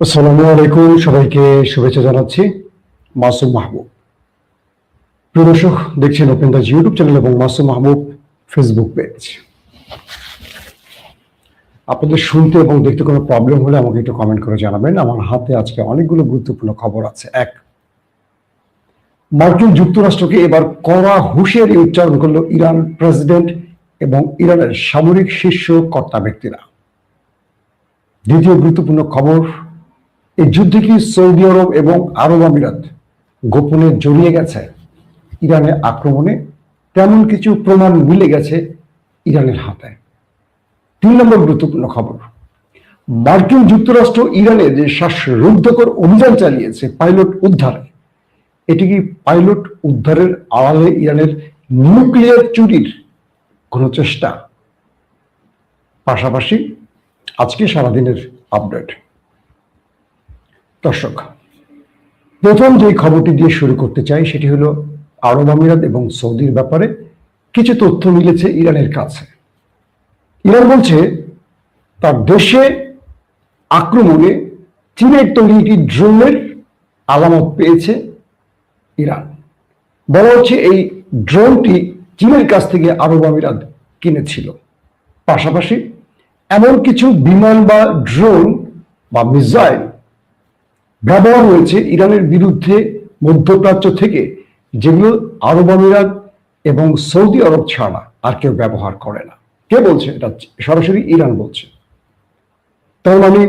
আসসালামু আলাইকুম, সবাইকে শুভেচ্ছা জানাচ্ছি। মাসুম মাহবুব। প্রিয় দর্শক, দেখছেন ওপেন দাজ ইউটিউব চ্যানেল এবং মাসুম মাহবুব ফেসবুক পেজ। আপনাদের শুনতে এবং দেখতে কোনো প্রবলেম হলে আমাকে একটু কমেন্ট করে জানাবেন। আমার হাতে আজকে অনেকগুলো গুরুত্বপূর্ণ খবর আছে। এক, মার্কিন যুক্তরাষ্ট্রকে এবার কড়া হুঁশিয়ারি উচ্চারণ করল ইরান প্রেসিডেন্ট এবং ইরানের সামরিক শীর্ষ কর্তা ব্যক্তিরা। দ্বিতীয় গুরুত্বপূর্ণ খবর, এই যুদ্ধে কি সৌদি আরব এবং আরব আমিরাত গোপনে জড়িয়ে গেছে ইরানের আক্রমণে? তেমন কিছু প্রমাণ মিলে গেছে ইরানের হাতে। 3 নম্বর গুরুত্বপূর্ণ খবর, মার্কিন যুক্তরাষ্ট্র ইরানে যে শ্বাসরুদ্ধকর অভিযান চালিয়েছে পাইলট উদ্ধারে, এটি কি পাইলট উদ্ধারের আড়ালে ইরানের নিউক্লিয়ার চুরির কোনো চেষ্টা? পাশাপাশি আজকে সারাদিনের আপডেট। দর্শক, প্রথম যে খবরটি দিয়ে শুরু করতে চাই সেটি হলো আরব আমিরাত এবং সৌদির ব্যাপারে কিছু তথ্য মিলেছে ইরানের কাছে। ইরান বলছে তার দেশে আক্রমণে চীনের তৈরি একটি ড্রোনের আলামত পেয়েছে ইরান। বলা হচ্ছে এই ড্রোনটি চীনের কাছ থেকে আরব আমিরাত কিনেছিল। পাশাপাশি এমন কিছু বিমান বা ড্রোন বা মিসাইল ব্যবহার হয়েছে ইরানের বিরুদ্ধে মধ্যপ্রাচ্য থেকে, যেগুলো আরব আমিরাত এবং সৌদি আরব ছাড়া আর কেউ ব্যবহার করে না। কে বলছে এটা? সরাসরি ইরান বলছে। তার মানে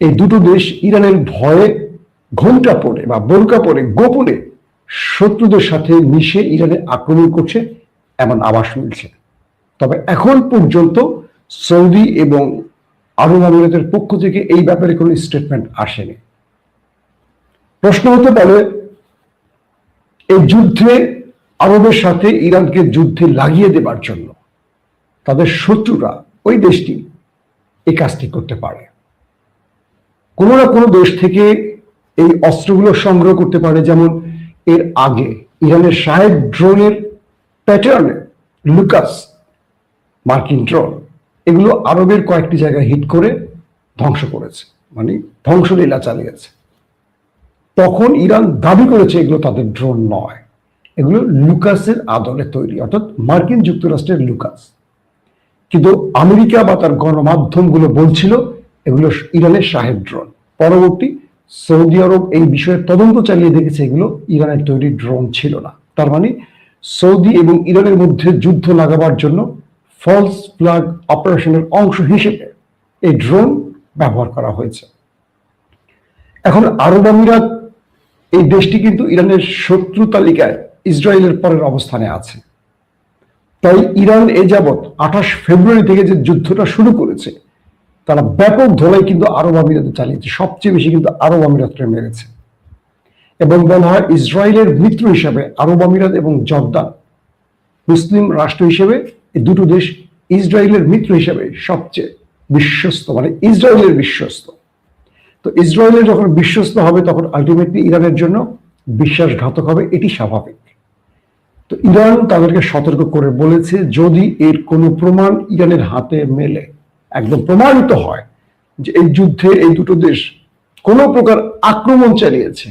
এই দুটো দেশ ইরানের ভয়ে ঘোমটা পড়ে বা বোরকা পরে গোপনে শত্রুদের সাথে মিশে ইরানে আক্রমণ করছে, এমন আভাস মিলছে। তবে এখন পর্যন্ত সৌদি এবং আরব আমিরাতের পক্ষ থেকে এই ব্যাপারে কোনো স্টেটমেন্ট আসেনি। প্রশ্ন হতে পারে, এই যুদ্ধে আরবের সাথে ইরানকে যুদ্ধে লাগিয়ে দেবার জন্য তাদের শত্রুরা ওই দেশটি এই কাজটি করতে পারে। কোনো না কোনো দেশ থেকে এই অস্ত্রগুলো সংগ্রহ করতে পারে। যেমন এর আগে ইরানের শাহেদ ড্রোনের প্যাটার্নে লুকাস মার্কিন ড্রোন, এগুলো আরবের কয়েকটি জায়গায় হিট করে ধ্বংস করেছে, মানে ধ্বংসলীলা চালিয়েছে। তখন ইরান দাবি করেছে এগুলো তাদের ড্রোন নয়, এগুলো লুকাসের আদলে তৈরি, অর্থাৎ মার্কিন যুক্তরাষ্ট্রের লুকাস। কিন্তু আমেরিকা বা তার গণমাধ্যমগুলো বলছিল এগুলো ইরানের শাহেদ ড্রোন। পরবর্তী সৌদি আরব এই বিষয়ে তদন্ত চালিয়ে দেখেছে এগুলো ইরানের তৈরি ড্রোন ছিল না। তার মানে সৌদি এবং ইরানের মধ্যে যুদ্ধ লাগাবার জন্য ফলস ফ্ল্যাগ অপারেশনের অংশ হিসেবে এই ড্রোন ব্যবহার করা হয়েছে। এখন আরব আমিরাত এই দেশটি কিন্তু ইরানের শত্রু তালিকায় ইসরায়েলের পরের অবস্থানে আছে। তাই ইরান এ যাবৎ 28 ফেব্রুয়ারি থেকে যে যুদ্ধটা শুরু করেছে, তারা ব্যাপক ধোলাই কিন্তু আরব আমিরাতে চালিয়েছে। সবচেয়ে বেশি কিন্তু আরব আমিরাতকে মেরেছে। এবং বলা হয় ইসরায়েলের মিত্র হিসাবে আরব আমিরাত এবং জর্দান মুসলিম রাষ্ট্র হিসেবে এই দুটো দেশ ইসরায়েলের মিত্র হিসেবে সবচেয়ে বিশ্বস্ত, মানে ইসরায়েলের বিশ্বস্ত। তো ইসরায়েলের যখন বিশ্বস্ত হবে তখন আলটিমেটলি ইরানের জন্য বিশ্বাসঘাতক হবে, এটি স্বাভাবিক। তো ইরান তাদেরকে সতর্ক করে বলেছে, যদি এর কোনো প্রমাণ ইরানের হাতে মেলে, একদম প্রমাণিত হয় যে এই যুদ্ধে এই দুটো দেশ কোনো প্রকার আক্রমণ চালিয়েছে,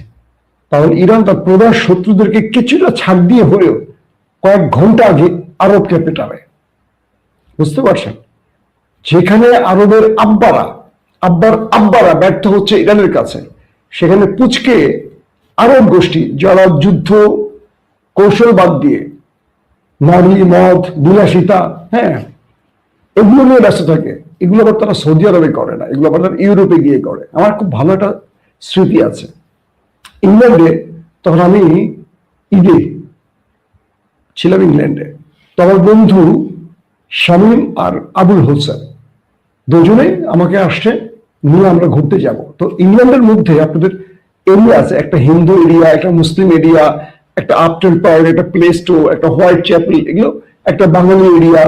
তাহলে ইরান তার প্রধান শত্রুদেরকে কিছুটা ছাড় দিয়ে হলেও কয়েক ঘন্টা আগে আরবকে পেটাবে। বুঝতে পারছেন? যেখানে আরবের আব্বারা ব্যর্থ হচ্ছে ইরানের কাছে, সেখানে পুচকে আরব গোষ্ঠী যারা যুদ্ধ কৌশল বাদ দিয়ে নারী, মদ, বিলাসিতা, এগুলো নিয়ে ব্যস্ত থাকে, এগুলো আবার তারা সৌদি আরবে করে না, এগুলো আবার তারা ইউরোপে গিয়ে করে। আমার খুব ভালো একটা স্মৃতি আছে। ইংল্যান্ডে তখন আমি ঈদে ছিলাম ইংল্যান্ডে, তো আমার বন্ধু শামীম আর আবুল হোসেন দুজনে আমাকে আসছে নিয়ে আমরা ঘুরতে যাব। তো ইংল্যান্ডের মধ্যে আপনাদের এরিয়া আছে, একটা হিন্দু এরিয়া, একটা মুসলিম এরিয়া, একটা আপটেল পাওয়ার, একটা প্লে স্টোর, একটা হোয়াইট চ্যাপেল, এগুলো একটা বাঙালি এরিয়া,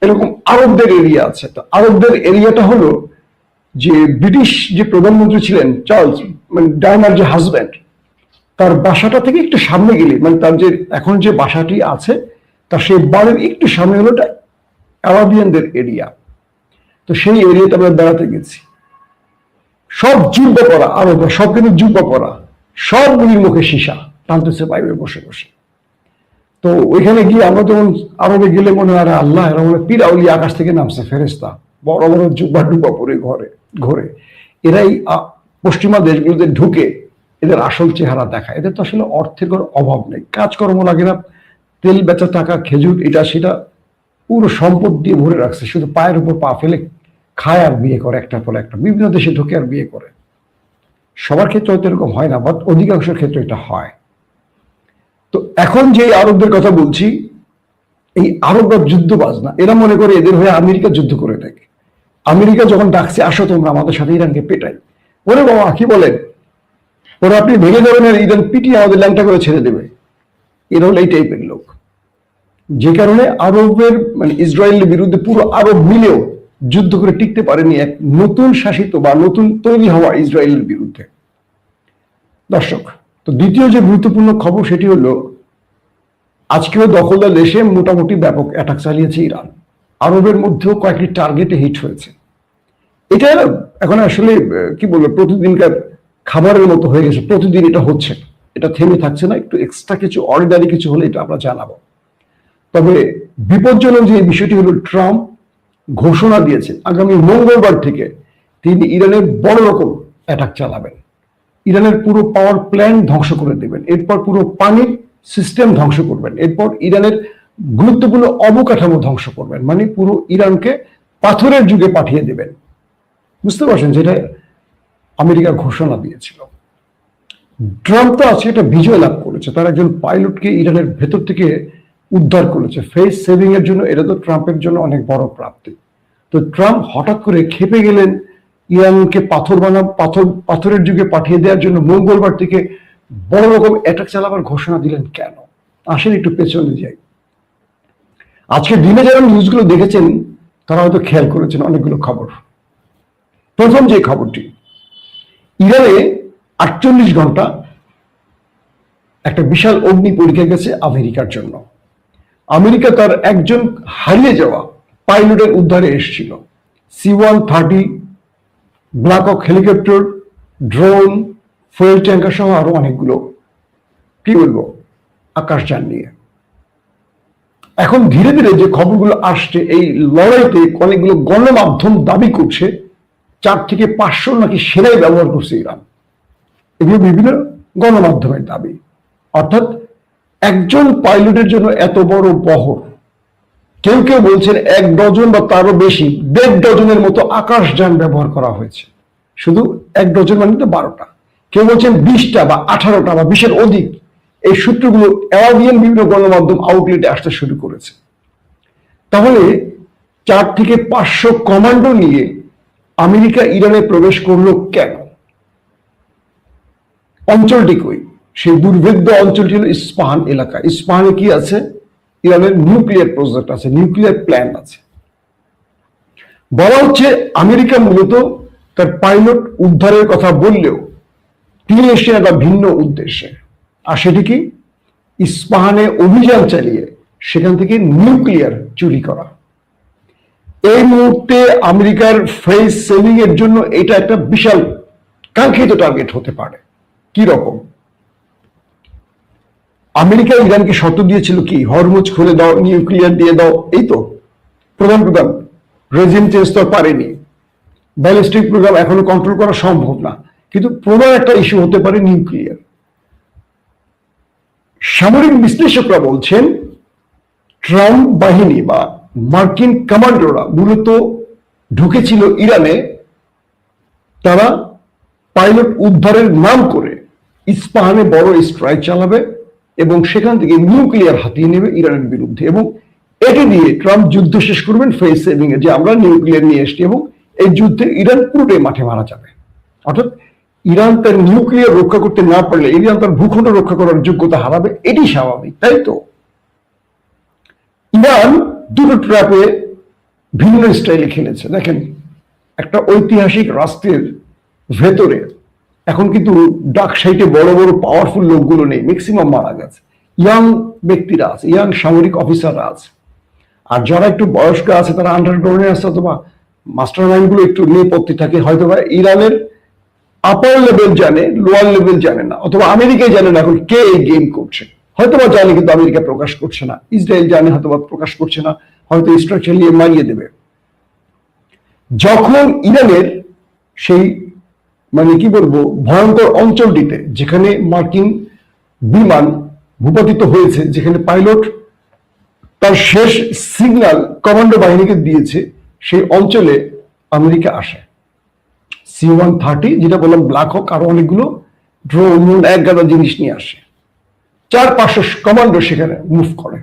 এরকম আরবদের এরিয়া আছে। তো আরবদের এরিয়াটা হলো যে ব্রিটিশ যে প্রধানমন্ত্রী ছিলেন চার্লস, মানে ডায়নার যে হাজব্যান্ড, তার বাসাটা থেকে একটু সামনে গেলে, মানে তার যে এখন যে বাসাটি আছে তার সেই বাড়ির একটু সামনে হলো আরাবিয়ানদের এরিয়া। তো সেই এরিয়াতে আমরা বেড়াতে গেছি। সব জুব্বা পরা আরব, সব কিন্তু জুব্বা পরা, সবগুলির মুখে সীসা টানতেছে পাইবে বসে বসে। তো ওইখানে গিয়ে আমরা যখন আরবে গেলে মনে হয় আল্লাহ, এরা মনে পিরাউলি আকাশ থেকে নামছে ফেরেস্তা, বড় বড় জুব্বা ডুব্বা পরে ঘরে এরাই পশ্চিমা দেশগুলোতে ঢুকে এদের আসল চেহারা দেখায়। এদের তো আসলে অর্থের কোনো অভাব নেই, কাজকর্ম লাগে না, তেল বেচা টাকা, খেজুর, এটা সেটা পুরো সম্পদ দিয়ে ভরে রাখছে, শুধু পায়ের উপর পা ফেলে খায় আর বিয়ে করে, একটার পর একটা বিভিন্ন দেশে ঢুকে আর বিয়ে করে। সবার ক্ষেত্রে হয়তো এরকম হয় না, বাট অধিকাংশের ক্ষেত্রে এটা হয়। তো এখন যে আরবদের কথা বলছি, এই আরবরা যুদ্ধবাজ না, এরা মনে করে এদের হয়ে আমেরিকা যুদ্ধ করে থাকে। আমেরিকা যখন ডাকছে আসো তোমরা আমাদের সাথে ইরানকে পেটাই, ওরে বাবা কি বলেন, ওরা আপনি ভেঙে দেবেন আর ইরান পিটিয়ে আমাদের ল্যাংটা করে ছেড়ে দেবে। এরা হলো এই টাইপের লোক, যে কারণে আরবের মানে ইসরায়েলের বিরুদ্ধে পুরো আরব মিলেও যুদ্ধ করে টিকতে পারেনি এক নতুন শাসিত বা নতুন তৈরি হওয়া ইসরায়েলের বিরুদ্ধে। দর্শক, তো দ্বিতীয় যে গুরুত্বপূর্ণ খবর সেটি হলো আজকেও দখলদার দেশে মোটামুটি ব্যাপক অ্যাটাক চালিয়েছে ইরান। আরবের মধ্যেও কয়েকটি টার্গেটে হিট হয়েছে। এটা এখন আসলে কি বলবো, প্রতিদিনকার খাবারের মতো হয়ে গেছে, প্রতিদিন এটা হচ্ছে, এটা থেমে থাকছে না। একটু এক্সট্রা কিছু অর্ডিনারি কিছু হলে এটা আমরা জানাবো। তবে বিপজ্জনক যে বিষয়টি হলো, ট্রাম্প ঘোষণা দিয়েছে আগামী মঙ্গলবার থেকে তিনি ইরানের বড় রকম অ্যাটাক চালাবেন, ইরানের পুরো পাওয়ার প্ল্যান্ট ধ্বংস করে দেবেন, এরপর পুরো পানির সিস্টেম ধ্বংস করবেন, এরপর ইরানের গুরুত্বপূর্ণ অবকাঠামো ধ্বংস করবেন, মানে পুরো ইরানকে পাথরের যুগে পাঠিয়ে দেবেন। বুঝতে পারছেন যেটা আমেরিকা ঘোষণা দিয়েছিল। ট্রাম্প তো আজকে একটা বিজয় লাভ করেছে, তার একজন পাইলটকে ইরানের ভেতর থেকে উদ্ধার করেছে ফেস সেভিং এর জন্য। এটা তো ট্রাম্পের জন্য অনেক বড় প্রাপ্তি। তো ট্রাম্প হঠাৎ করে খেপে গেলেন, ইরানকে পাথরের যুগে পাঠিয়ে দেওয়ার জন্য মঙ্গলবার থেকে বড় রকম অ্যাটাক চালাবার ঘোষণা দিলেন কেন? আসেন একটু পেছনে যাই। আজকে দিনে যারা নিউজগুলো দেখেছেন তারা হয়তো খেয়াল করেছেন অনেকগুলো খবর। প্রথম যে খবরটি, ইরানে 48 ঘন্টা একটা বিশাল অগ্নি পরীক্ষা গেছে আমেরিকার জন্য। আমেরিকা তার একজন হারিয়ে যাওয়া পাইলটের উদ্ধারে এসেছিল। C-130 ব্ল্যাক হক হেলিকপ্টার, ড্রোন, ফুয়েল ট্যাঙ্কার সহ আরো অনেকগুলো কি বলবো আকাশযান নিয়ে। এখন ধীরে ধীরে যে খবরগুলো আসছে, এই লড়াইতে অনেকগুলো গণমাধ্যম দাবি করছে 4 থেকে 500 নাকি সেনাই ব্যবহার করছে ইরান। এগুলো বিভিন্ন গণমাধ্যমের দাবি। অর্থাৎ একজন পাইলটের জন্য এত বড় বহর, কেউ কেউ বলছেন 1 ডজন বা তারও বেশি, 1.5 ডজনের মতো আকাশযান ব্যবহার করা হয়েছে। শুধু 1 ডজন মানে তো 12টা, কেউ বলছেন 20টা বা 18টা বা 20-এর অধিক। এই সূত্রগুলো অ্যারাবিয়ান বিভিন্ন গণমাধ্যম আউটলেটে আসতে শুরু করেছে। তাহলে 4 থেকে 500 কমান্ডো নিয়ে আমেরিকা ইরানে প্রবেশ করলো কেন? অঞ্চলটি কই? সেই দুর্ভেদ্য অঞ্চলটি হলো ইস্পাহান এলাকা। ইস্পাহানে কি আছে? ইরানের নিউক্লিয়ার প্রজেক্ট আছে, নিউক্লিয়ার প্ল্যান আছে। বলা হচ্ছে আমেরিকা মূলত তার পাইলট উদ্ধারের কথা বললেও তিনি এসেছেন একটা ভিন্ন উদ্দেশ্যে। আর সেটি কি? ইস্পাহানে অভিযান চালিয়ে সেখান থেকে নিউক্লিয়ার চুরি করা। এই মুহূর্তে আমেরিকার ফেস সেভিং এর জন্য এটা একটা বিশাল কাঙ্ক্ষিত টার্গেট হতে পারে। কি রকম? আমেরিকা ইরানকে শর্ত দিয়েছিল কি, হরমুজ খুলে দাও, নিউক্লিয়ার দিয়ে দাও, এই তো প্রধান রেজিম চেঞ্জ তো পারেনি, ব্যালিস্টিক প্রোগ্রাম এখনো কন্ট্রোল করা সম্ভব না, কিন্তু প্রধান একটা ইস্যু হতে পারে নিউক্লিয়ার। সামরিক বিশ্লেষকরা বলছেন ট্রাম্প বাহিনী বা মার্কিন কমান্ডোরা মূলত ঢুকেছিল ইরানে, তারা পাইলট উদ্ধারের নাম করে ইস্পাহানে বড় স্ট্রাইক চালাবে এবং সেখান থেকে নিউক্লিয়ার হাতিয়ে নেবে ইরানের বিরুদ্ধে, এবং এটি দিয়ে ট্রাম্প যুদ্ধ শেষ করবেন ফেস সেভিং এ, যে আমরা নিউক্লিয়ার নিয়ে এসছি, এবং এই যুদ্ধে ইরান পুরোটাই মাঠে মারা যাবে। অর্থাৎ ইরান তার নিউক্লিয়ার রক্ষা করতে না পারলে ইরান তার ভূখণ্ড রক্ষা করার যোগ্যতা হারাবে, এটি স্বাভাবিক, তাই তো? ইরান দুটো ট্র্যাপে ভিন্ন স্টাইলে খেলেছে। দেখেন, একটা ঐতিহাসিক রাষ্ট্রের ভেতরে এখন কিন্তু ডার্ক সাইটে বড় বড় পাওয়ারফুল লোকগুলো নেই, ম্যাক্সিমাম মারা গেছে। ইয়াং ব্যক্তিরা আছে, ইয়াং সামরিক অফিসাররা আছে, আর যারা একটু বয়স্ক আছে তারা আন্ডারগ্রাউন্ডে আছে, অথবা মাস্টার মাইন্ড গুলো একটু নেপথ্যে থাকে, হয়তো বা ইরানের আপার লেভেল জানে, লোয়ার লেভেল জানে না, অথবা আমেরিকায় জানে না এখন কে এই গেম করছে। হয়তো বা জানে কিন্তু আমেরিকা প্রকাশ করছে না, ইসরায়েল জানে হয়তো বা প্রকাশ করছে না, হয়তো স্ট্রাকচার নিয়ে মারিয়ে দেবে। যখন ইরানের সেই মানে কি বলবো ভয়ঙ্কর অঞ্চলটিতে যেখানে মার্কিন বিমান ভূপাতিত হয়েছে, যেখানে পাইলট তার শেষ সিগন্যাল কমান্ডো বাহিনীকে দিয়েছে, সেই অঞ্চলে আমেরিকা আসে। C-130 যেটা বললাম ব্ল্যাক হক, আরো অনেকগুলো ড্রোন এক গাদা জিনিস নিয়ে আসে, 400-500 কমান্ডো সেখানে মুভ করে।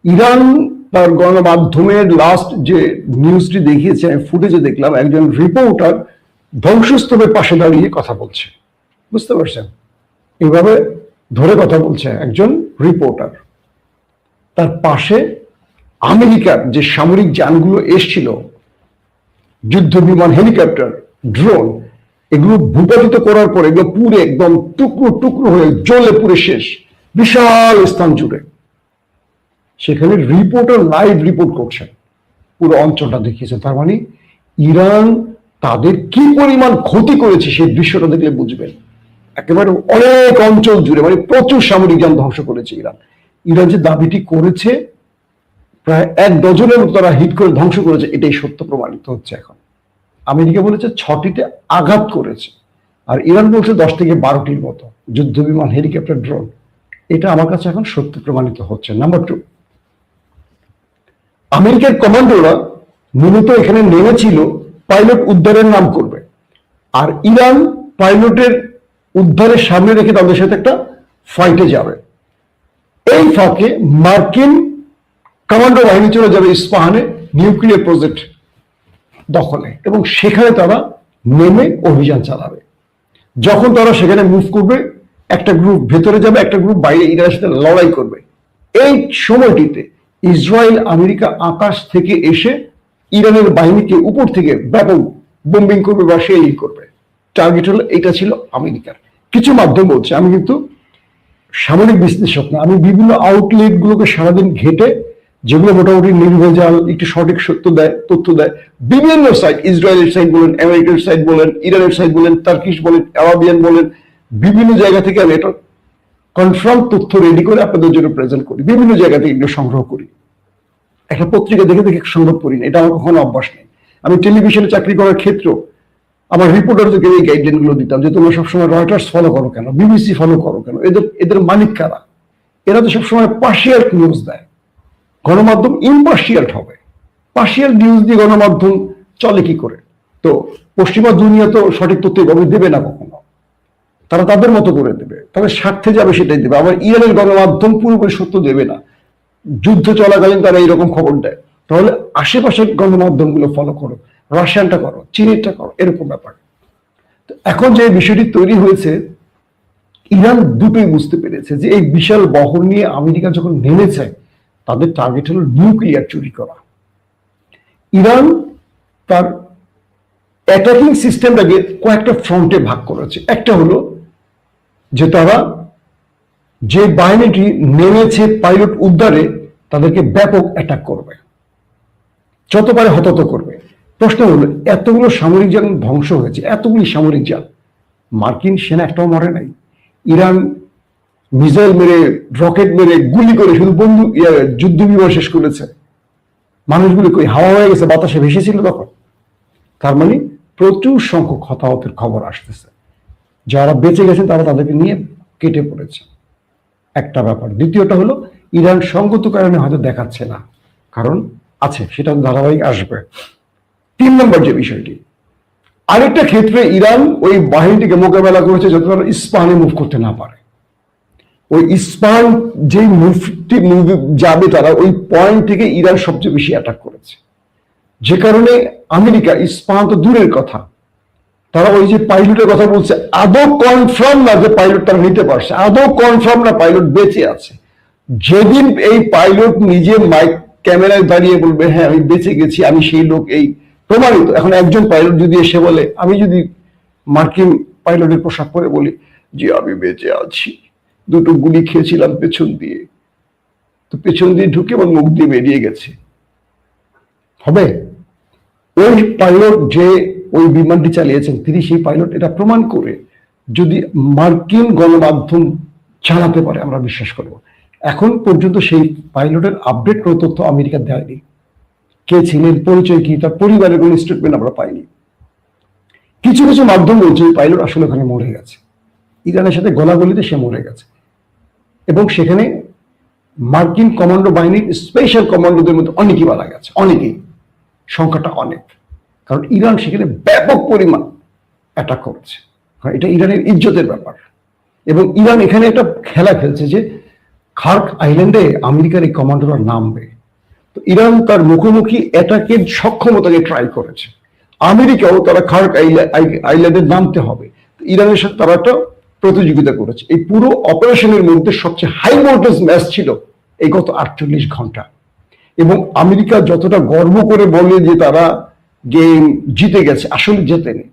ইরান তার গণমাধ্যমের লাস্ট যে নিউজটি দেখিয়েছে, আমি ফুটেজে দেখলাম একজন রিপোর্টার ধ্বংসস্তূপের পাশে দাঁড়িয়ে কথা বলছে, বুঝতে পারছেন? এইভাবে ধরে কথা বলছে একজন রিপোর্টার, তার পাশে আমেরিকার যে সামরিক যানগুলো এসছিল, যুদ্ধ বিমান, হেলিকপ্টার, ড্রোন, এগুলো ভূপাতিত করার পর এগুলো পুরে একদম টুকরো টুকরো হয়ে জ্বলে পুরে শেষ, বিশাল স্থান জুড়ে। সেখানে রিপোর্টার লাইভ রিপোর্ট করছেন, পুরো অঞ্চলটা দেখিয়েছে। তার মানে ইরান তাদের কি পরিমাণ ক্ষতি করেছে সেই দৃশ্যটা দেখলে বুঝবেন। একেবারে অনেক অঞ্চল জুড়ে মানে প্রচুর সামরিক যান ধ্বংস করেছে ইরান। ইরান যে দাবিটি করেছে প্রায় 1 ডজনের মতো তারা হিট করে ধ্বংস করেছে, এটাই সত্য প্রমাণিত হচ্ছে এখন। আমেরিকা বলেছে 6টিতে আঘাত করেছে, আর ইরান বলছে 10 থেকে 12টির মতো যুদ্ধ বিমান, হেলিকপ্টার, ড্রোন। এটা আমার কাছে এখন সত্য প্রমাণিত হচ্ছে। নাম্বার 2, আমেরিকার কমান্ডোরা মূলত এখানে নেমেছিল পাইলট উদ্ধারের নাম করবে, আর ইরান পাইলটের উদ্ধারের সামনে রেখে তাদের সাথে একটা ফাইটে যাবে। এই ফাঁকে মার্কিন কমান্ডো বাহিনী চলে যাবে ইস্পাহানে নিউক্লিয়ার প্রজেক্ট দখলে, এবং সেখানে তারা নেমে অভিযান চালাবে। যখন তারা সেখানে মুভ করবে, একটা গ্রুপ ভেতরে যাবে, একটা গ্রুপ বাইরে ইরানের সাথে লড়াই করবে। এই সময়টিতে ইসরায়েল, আমেরিকা আকাশ থেকে এসে ইরানের বাহিনীকে উপর থেকে ব্যাপক বোম্বিং করবে বা শেলিং করবে। টার্গেট হলো এটা ছিল আমেরিকার। কিছু মাধ্যম বলছে, আমি কিন্তু সামরিক বিশ্লেষক না, আমি বিভিন্ন আউটলেট গুলোকে সারাদিন ঘেটে, যেগুলো মোটামুটি নির্ভেজাল, একটু সঠিক তথ্য দেয়, বিভিন্ন সাইট, ইসরায়েলের সাইট বলেন, আমেরিকার সাইট বলেন, ইরানের সাইট বলেন, টার্কিশ বলেন, আরাবিয়ান বলেন, বিভিন্ন জায়গা থেকে আমি এটা কনফার্ম তথ্য রেডি করে আপনাদের জন্য প্রেজেন্ট করি। বিভিন্ন জায়গা থেকে এগুলো সংগ্রহ করি, একটা পত্রিকা দেখে দেখে সংগ্রহ করি না, এটা আমার কখনো অভ্যাস নেই। আমি টেলিভিশনে চাকরি করার ক্ষেত্রেও আমার রিপোর্টারদেরকে এই গাইডলাইন গুলো দিতাম যে তোমরা সবসময় রয়টার্স ফলো করো কেন, বিবিসি ফলো করো কেন, এদের মালিক কারা? এরা তো সবসময় পার্শিয়াল নিউজ দেয়। গণমাধ্যম ইম্পার্শিয়াল হবে, পার্শিয়াল নিউজ দিয়ে গণমাধ্যম চলে কি করে? তো পশ্চিমা দুনিয়া তো সঠিক তথ্য এভাবে দেবে না কখনো, তারা তাদের মতো করে দেবে, তাদের স্বার্থে যাবে সেটাই দেবে। আবার ইরানের গণমাধ্যম পুরোপুরি সত্য দেবে না, যুদ্ধ চলাকালীন তারা এইরকম খবর দেয়। তাহলে আশেপাশের গণমাধ্যমগুলো ফলো করো, রাশিয়ানটা করো, চীনেরটা করো, এরকম ব্যাপার। এখন যে বিষয়টি তৈরি হয়েছে, ইরান দুটোই বুঝতে পেরেছে যে এই বিশাল বহর নিয়ে আমেরিকা যখন নেমেছে, তাদের টার্গেট হলো নিউক্লিয়ার চুরি করা। ইরান তার অ্যাটাকিং সিস্টেমটাকে কয়েকটা ফ্রন্টে ভাগ করেছে। একটা হলো যে তারা যে বাহিনীটি নেমেছে পাইলট উদ্ধারে, তাদেরকে ব্যাপক অ্যাটাক করবে, যত পারে হতাহত করবে। প্রশ্ন হলো, এতগুলো সামরিক যান ধ্বংস হয়েছে, এতগুলি সামরিক যান, মার্কিন সেনা একটাও মরে নাই। ইরান মিসাইল মেরে, রকেট মেরে, গুলি করে শুধু যুদ্ধ বিমান শেষ করেছে। মানুষগুলি কই হাওয়া হয়ে গেছে, বাতাসে ভেসেছিল তখন। তার মানে প্রচুর সংখ্যক হতাহতের খবর আসতেছে। যারা বেঁচে গেছেন তারা তাদেরকে নিয়ে কেটে পড়েছে, একটা ব্যাপার। দ্বিতীয়টা হলো ইরান সঙ্গত কারণে হয়তো দেখাচ্ছে না, কারণ আছে, সেটা ধারাবাহিক আসবে। 3 নম্বর যে বিষয়টি, আরেকটা ক্ষেত্রে ইরান ওই বাহিনীটিকে মোকাবেলা করেছে যাতে তারা ইস্পাহানে মুভ করতে না পারে। ওই ইস্পাহান যে মুভটি যাবে, তারা ওই পয়েন্ট থেকে ইরান সবচেয়ে বেশি অ্যাটাক করেছে, যে কারণে আমেরিকা, ইস্পাহান তো দূরের কথা, তারা ওই যে পাইলটের কথা বলছে, আদৌ কনফার্ম না যে পাইলট তারা নিতে পারছে, আদৌ কনফার্ম না পাইলট বেঁচে আছে। যেদিন এই পাইলট নিজে মাইক ক্যামেরায় দাঁড়িয়ে বলবে হ্যাঁ আমি বেঁচে গেছি, আমি সেই লোক, এই প্রমাণিত। এখন একজন পাইলট যদি এসে বলে, আমি যদি মার্কিন পাইলটের পোশাক পরে বলি যে আমি বেঁচে আছি, 2টো গুলি খেয়েছিলাম পেছন দিয়ে, তো পেছন দিয়ে ঢুকে আমার মুখ দিয়ে বেরিয়ে গেছে, হবে? ওই পাইলট যে ওই বিমানটি চালিয়েছেন তিনি সেই পাইলট, এটা প্রমাণ করে যদি মার্কিন গণমাধ্যম চালাতে পারে আমরা বিশ্বাস করব। এখন পর্যন্ত সেই পাইলটের আপডেট কোনো তথ্য আমেরিকা দেয়নি। কে ছিলেন, পরিচয় কি, তার পরিবারের কোনো স্টেটমেন্ট আমরা পাইনি। কিছু কিছু মাধ্যম বলছে ওই পাইলট আসলে ওখানে মরে গেছে, ইরানের সাথে গলাগলিতে সে মরে গেছে, এবং সেখানে মার্কিন কমান্ডো বাহিনীর স্পেশাল কমান্ডোদের মধ্যে অনেকেই মারা গেছে, অনেকেই, সংখ্যাটা অনেক। কারণ ইরান সেখানে ব্যাপক পরিমাণ অ্যাটাক করেছে, এটা ইরানের ইজ্জতের ব্যাপার। এবং ইরান এখানে একটা খেলা খেলছে যে খার্ক আইল্যান্ডে আমেরিকার এই কমান্ডোরা নামবে, তো ইরান তার মুখোমুখি অ্যাটাকের সক্ষমতাকে ট্রাই করেছে। আমেরিকাও তারা খার্ক আইল্যান্ডে নামতে হবে, ইরানের সাথে তারা একটা প্রতিযোগিতা করেছে। এই পুরো অপারেশনের মধ্যে সবচেয়ে হাই ভোল্টেজ ম্যাচ ছিল এই গত 48 ঘন্টা। এবং আমেরিকা যতটা গর্ব করে বলে যে তারা গেম জিতে গেছে, আসলে জেতেনি।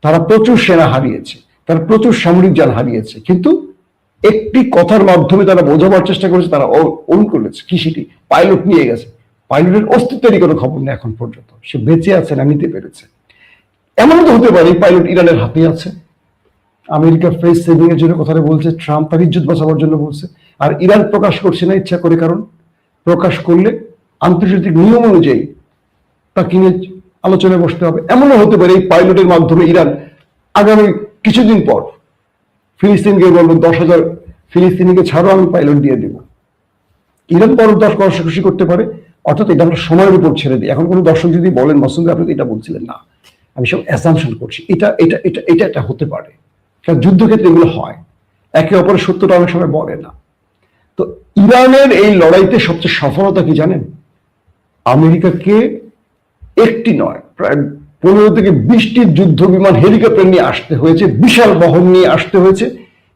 তারা প্রচুর সেনা হারিয়েছে, তারা প্রচুর সামরিক যান হারিয়েছে, কিন্তু একটি কথার মাধ্যমে তারা বোঝাবার চেষ্টা করেছে, তারা ওন করেছে। কি সেটি? পাইলট নিয়ে গেছে। পাইলটের অস্তিত্বেরই কোনো খবর নেই এখন পর্যন্ত, সে বেঁচে আছে না নিতে পেরেছে। এমন তো হতে পারে পাইলট ইরানের হাতে আছে, আমেরিকা ফেস সেভিং এর জন্য কথাটা বলছে, ট্রাম্প তার ইজ্জত বাঁচাবার জন্য বলছে, আর ইরান প্রকাশ করছে না ইচ্ছা করে, কারণ প্রকাশ করলে আন্তর্জাতিক নিয়ম অনুযায়ী তাকে নিয়ে আলোচনায় বসতে হবে। এমনও হতে পারে এই পাইলটের মাধ্যমে ইরান আগামী কিছুদিন পর ফিলিস্তিনকে বলবো 10,000 ফিলিস্তিনিকে ছাড়ো, আমি পাইলট দিয়ে দেব। ইরান পর 10 কষাকষি করতে পারে, অর্থাৎ এটা আমরা সময়ের উপর ছেড়ে দিই। এখন কোনো দর্শক যদি বলেন মাসুদ আপনি এটা বলছিলেন না, আমি সব অ্যাসাম্পশন করছি, এটা এটা এটা এটা এটা হতে পারে, কারণ যুদ্ধক্ষেত্রে এগুলো হয়, একে অপরের সত্যটা অনেক সময় বলে না। তো ইরানের এই লড়াইতে সবচেয়ে সফলতা কি জানেন? আমেরিকাকে একটি নয়, প্রায় 15 থেকে 20টি যুদ্ধ বিমান হেলিকপ্টার নিয়ে আসতে হয়েছে, বিশাল বহর নিয়ে আসতে হয়েছে,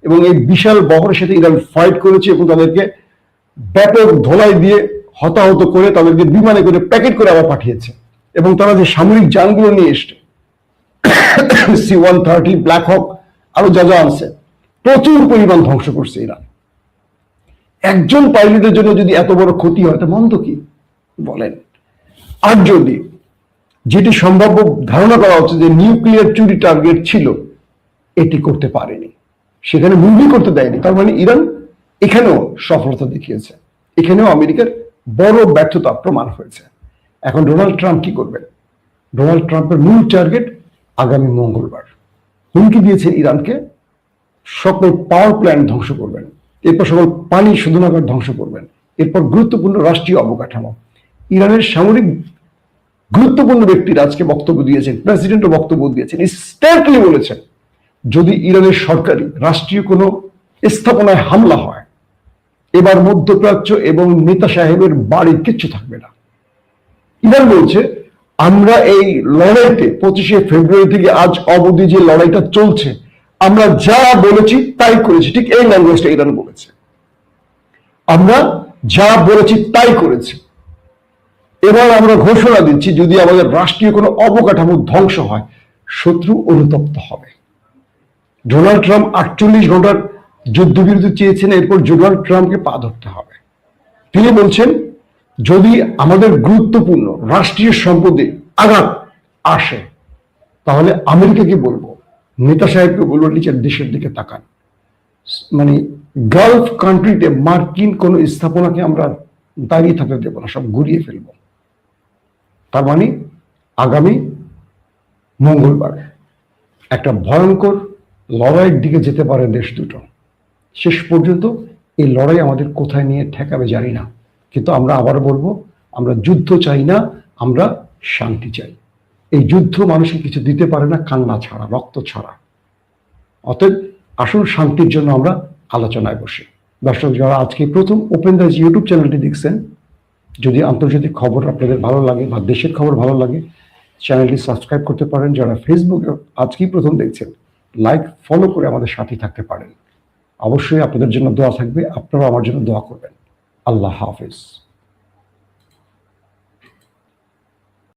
এবং এই বিশাল বহরের সাথে ইরান ফাইট করেছে এবং তাদেরকে ব্যাপক ধোলাই দিয়ে হতাহত করে তাদেরকে বিমানে করে প্যাকেট করে আবার পাঠিয়েছে। এবং তারা যে সামরিক যানগুলো নিয়ে এসছে, C-130 ব্ল্যাক হক আরো যা যা আছে, প্রচুর পরিমাণ ধ্বংস করছে ইরান। একজন পাইলটের জন্য যদি এত বড় ক্ষতি হয় তা মন্দ কি বলেন? আর যদি যেটি সম্ভাব্য ধারণা করা হচ্ছে যে নিউক্লিয়ার চুরি টার্গেট ছিল, এটি করতে পারেনি, সেখানে মুভি করতে দেয়নি, তার মানে ইরান এখানেও সফলতা দেখিয়েছে, এখানেও আমেরিকার বড় ব্যর্থতা প্রমাণ হয়েছে। এখন ডোনাল্ড ট্রাম্প কি করবেন? ডোনাল্ড ট্রাম্পের মূল টার্গেট আগামী মঙ্গলবার হুমকি দিয়েছেন ইরানকে, সকল পাওয়ার প্ল্যান্ট ধ্বংস করবেন, এরপর সকল পানি শোধনাগার ধ্বংস করবেন, এরপর গুরুত্বপূর্ণ রাষ্ট্রীয় অবকাঠামো। ইরানের সামরিক গুরুত্বপূর্ণ ব্যক্তিরা আজকে বক্তব্য দিয়েছেন, প্রেসিডেন্টও বক্তব্য দিয়েছেন, স্ট্রেটলি বলেছেন যদি ইরানের সরকারি রাষ্ট্রীয় কোনো স্থাপনায় হামলা হয়, এবার মধ্যপ্রাচ্য এবং নেতা সাহেবের বাড়ির কিচ্ছু থাকবে না। ইরান বলছে আমরা এই লড়াইতে 25শে ফেব্রুয়ারি থেকে আজ অবধি যে লড়াইটা চলছে, আমরা যা বলেছি তাই করেছি, ঠিক এই ল্যাঙ্গুয়েজটা ইরান বলেছে, আমরা যা বলেছি তাই করেছি। এবার আমরা ঘোষণা দিচ্ছি যদি আমাদের রাষ্ট্রীয় কোনো অবকাঠামো ধ্বংস হয়, শত্রু অনুতপ্ত হবে। ডোনাল্ড ট্রাম্প 48 ঘন্টার যুদ্ধবিরতি চেয়েছেন, এরপর ডোনাল্ড ট্রাম্পকে পা ধরতে হবে। তিনি বলছেন যদি আমাদের গুরুত্বপূর্ণ রাষ্ট্রীয় সম্পদে আঘাত আসে তাহলে আমেরিকাকে বলবো, নেতা সাহেবকে বলবো নিজের দেশের দিকে তাকান। মানে গালফ কান্ট্রিতে মার্কিন কোন স্থাপনাকে আমরা দাঁড়িয়ে থাকতে দেবো না, সব ঘুরিয়ে ফেলবো। তার মানে আগামী মঙ্গলবার একটা ভয়ঙ্কর লড়াইয়ের দিকে যেতে পারে দেশ দুটো। শেষ পর্যন্ত এই লড়াই আমাদের কোথায় নিয়ে ঠেকাবে জানি না, কিন্তু আমরা আবার বলবো আমরা যুদ্ধ চাই না, আমরা শান্তি চাই। এই যুদ্ধ মানুষকে কিছু দিতে পারে না কান্না ছাড়া, রক্ত ছাড়া। অতএব আসল শান্তির জন্য আমরা আলোচনায় বসি। দর্শক যারা আজকে প্রথম ওপেন দ্য ইউটিউব চ্যানেলটি দেখছেন, যদি আন্তর্জাতিক খবর আপনাদের ভালো লাগে বা দেশের খবর ভালো লাগে, চ্যানেলটি সাবস্ক্রাইব করতে পারেন। যারা ফেসবুকে আজকেই প্রথম দেখছেন, লাইক ফলো করে আমাদের সাথে থাকতে পারেন। অবশ্যই আপনাদের জন্য দোয়া থাকবে, আপনারাও আমার জন্য দোয়া করবেন। আল্লাহ হাফেজ।